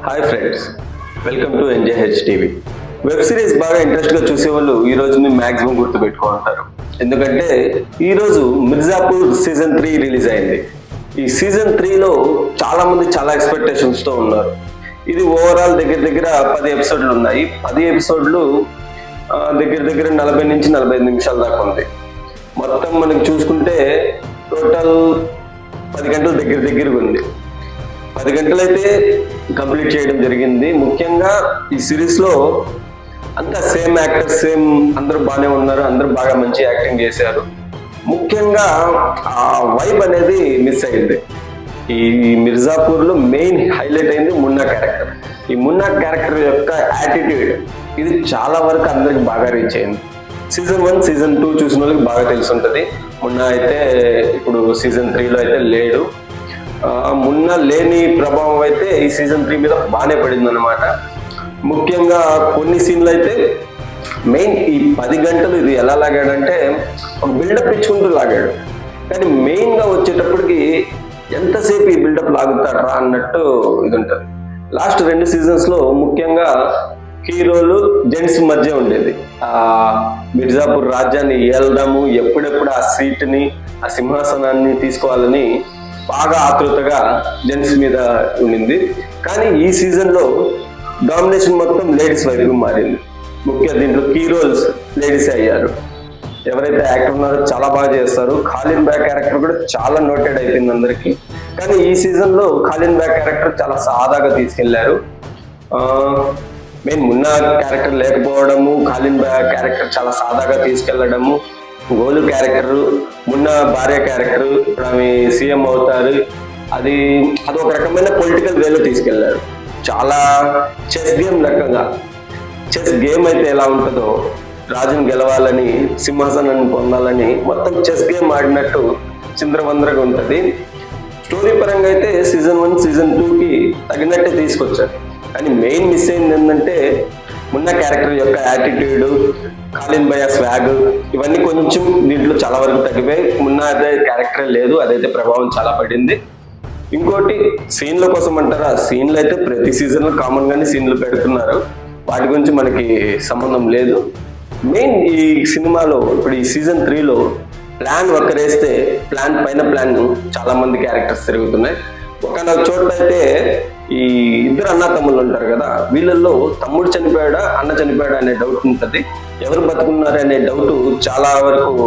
Hi friends, welcome to NJH TV. Web series బాగా ఇంట్రెస్ట్గా చూసేవాళ్ళు ఈ రోజుని మ్యాక్సిమం గుర్తుపెట్టుకుంటారు. ఎందుకంటే ఈరోజు మిర్జాపూర్ సీజన్ 3 రిలీజ్ అయింది. ఈ సీజన్ 3లో చాలా మంది చాలా ఎక్స్పెక్టేషన్స్తో ఉన్నారు. ఇది ఓవరాల్ దగ్గర 10 ఎపిసోడ్లు ఉన్నాయి. 10 ఎపిసోడ్లు దగ్గర 40 నుంచి 45 నిమిషాల దాకా ఉంది. మొత్తం మనకి చూసుకుంటే టోటల్ 10 గంటలు దగ్గరగా ఉంది. 10 గంటలైతే కంప్లీట్ చేయడం జరిగింది. ముఖ్యంగా ఈ సిరీస్లో అంతా సేమ్ యాక్టర్స్, సేమ్ అందరూ బాగానే ఉన్నారు, అందరూ బాగా మంచి యాక్టింగ్ చేశారు. ముఖ్యంగా ఆ వైబ్ అనేది మిస్ అయింది. ఈ మిర్జాపూర్లో మెయిన్ హైలైట్ అయింది మున్నా క్యారెక్టర్. ఈ మున్నా క్యారెక్టర్ యొక్క యాటిట్యూడ్ ఇది చాలా వరకు అందరికి బాగా రీచ్ అయింది. సీజన్ 1, సీజన్ 2 చూసిన వాళ్ళకి బాగా తెలుసుంటుంది. మున్నా అయితే ఇప్పుడు సీజన్ 3లో అయితే లేడు. మున్నా లేని ప్రభావం అయితే ఈ సీజన్ 3 మీద బాగానే పడింది అనమాట. ముఖ్యంగా కొన్ని సీన్లు అయితే మెయిన్ ఈ 10 గంటలు ఇది ఎలా లాగాడంటే ఒక బిల్డప్ ఇచ్చుకుంటూ లాగాడు. కానీ మెయిన్గా వచ్చేటప్పటికి ఎంతసేపు ఈ బిల్డప్ లాగుతాడరా అన్నట్టు ఇది ఉంటుంది. లాస్ట్ 2 సీజన్స్లో ముఖ్యంగా హీరోలు జెంట్స్ మధ్య ఉండేది. మిర్జాపూర్ రాజ్యాన్ని ఏలడము, ఎప్పుడెప్పుడు ఆ సీట్ని, ఆ సింహాసనాన్ని తీసుకోవాలని బాగా ఆతృతగా జెంట్స్ మీద ఉండింది. కానీ ఈ సీజన్లో డామినేషన్ మొత్తం లేడీస్ వైపు మారింది. దీంట్లో కీ రోల్స్ లేడీసే అయ్యారు. ఎవరైతే యాక్టర్ ఉన్నారో చాలా బాగా చేస్తారు. ఖాలిన్ బ్యాగ్ క్యారెక్టర్ కూడా చాలా నోటెడ్ అయిపోయింది అందరికీ. కానీ ఈ సీజన్లో ఖాలిన్ బ్యాగ్ క్యారెక్టర్ చాలా సాదాగా తీసుకెళ్లారు. మెయిన్ మున్నా క్యారెక్టర్ లేకపోవడము, ఖాలిన్ బ్యాగ్ క్యారెక్టర్ చాలా సాదాగా తీసుకెళ్లడము, గోలు క్యారెక్టర్, మున్నా భార్య క్యారెక్టర్, ఇప్పుడు ఆమె సీఎం అవుతారు, అది ఒక రకమైన పొలిటికల్ వేలో తీసుకెళ్లారు. చాలా చెస్ గేమ్ లెక్కగా. చెస్ గేమ్ అయితే ఎలా ఉంటుందో, రాజుని గెలవాలని, సింహాసనాన్ని పొందాలని మొత్తం చెస్ గేమ్ ఆడినట్టు చిందరవందరగా ఉంటుంది. స్టోరీ పరంగా అయితే సీజన్ 1, సీజన్ 2కి తగినట్టే తీసుకొచ్చారు. కానీ మెయిన్ మిస్ అయింది ఏంటంటే మున్నా క్యారెక్టర్ యొక్క యాటిట్యూడ్, ఖాలిన్ భయ్య స్వాగ్, ఇవన్నీ కొంచెం దీంట్లో చాలా వరకు తగ్గిపోయి. మున్నా అదే క్యారెక్టరే లేదు, అదైతే ప్రభావం చాలా పడింది. ఇంకోటి సీన్ల కోసం అంటారా, సీన్లు అయితే ప్రతి సీజన్లో కామన్ గానే సీన్లు పెడుతున్నారు, వాటి గురించి మనకి సంబంధం లేదు. మెయిన్ ఈ సినిమాలో ఇప్పుడు ఈ సీజన్ 3లో ప్లాన్ ఒక్కరేస్తే ప్లాన్ పైన ప్లాన్ చాలా మంది క్యారెక్టర్స్ తిరుగుతున్నాయి. ఒక చోట అయితే ఈ ఇద్దరు అన్న తమ్ముళ్ళు ఉంటారు కదా, వీళ్ళల్లో తమ్ముడు చనిపోయాడా అన్న చనిపోయాడా అనే డౌట్ ఉంటుంది. ఎవరు బతుకున్నారు అనే డౌట్ చాలా వరకు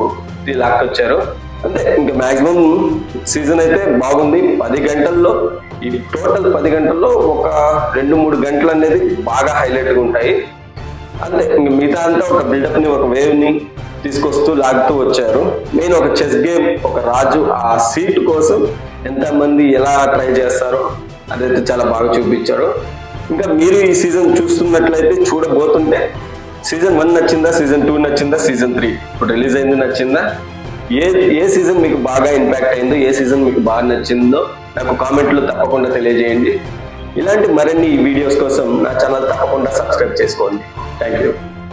లాక్కొచ్చారు. అంటే ఇంకా మాక్సిమం సీజన్ అయితే బాగుంది. 10 గంటల్లో ఈ టోటల్ 10 గంటల్లో ఒక 2-3 గంటలు అనేది బాగా హైలైట్గా ఉంటాయి. అంటే ఇంక మిగతా అంతా ఒక బిల్డప్ని, ఒక వేవ్ని తీసుకొస్తూ లాగుతూ వచ్చారు. మెయిన్ ఒక చెస్ గేమ్, ఒక రాజు ఆ సీట్ కోసం ఎంతమంది ఎలా ట్రై చేస్తారో అదైతే చాలా బాగా చూపించారు. ఇంకా మీరు ఈ సీజన్ చూస్తున్నట్లయితే, చూడబోతుంటే సీజన్ 1 నచ్చిందా, సీజన్ 2 నచ్చిందా, సీజన్ 3 ఇప్పుడు రిలీజ్ అయింది నచ్చిందా, ఏ సీజన్ మీకు బాగా ఇంపాక్ట్ అయిందో, ఏ సీజన్ మీకు బాగా నచ్చిందో నాకు కామెంట్లో తప్పకుండా తెలియజేయండి. ఇలాంటి మరిన్ని వీడియోస్ కోసం నా ఛానల్ తప్పకుండా సబ్స్క్రైబ్ చేసుకోండి. Thank you.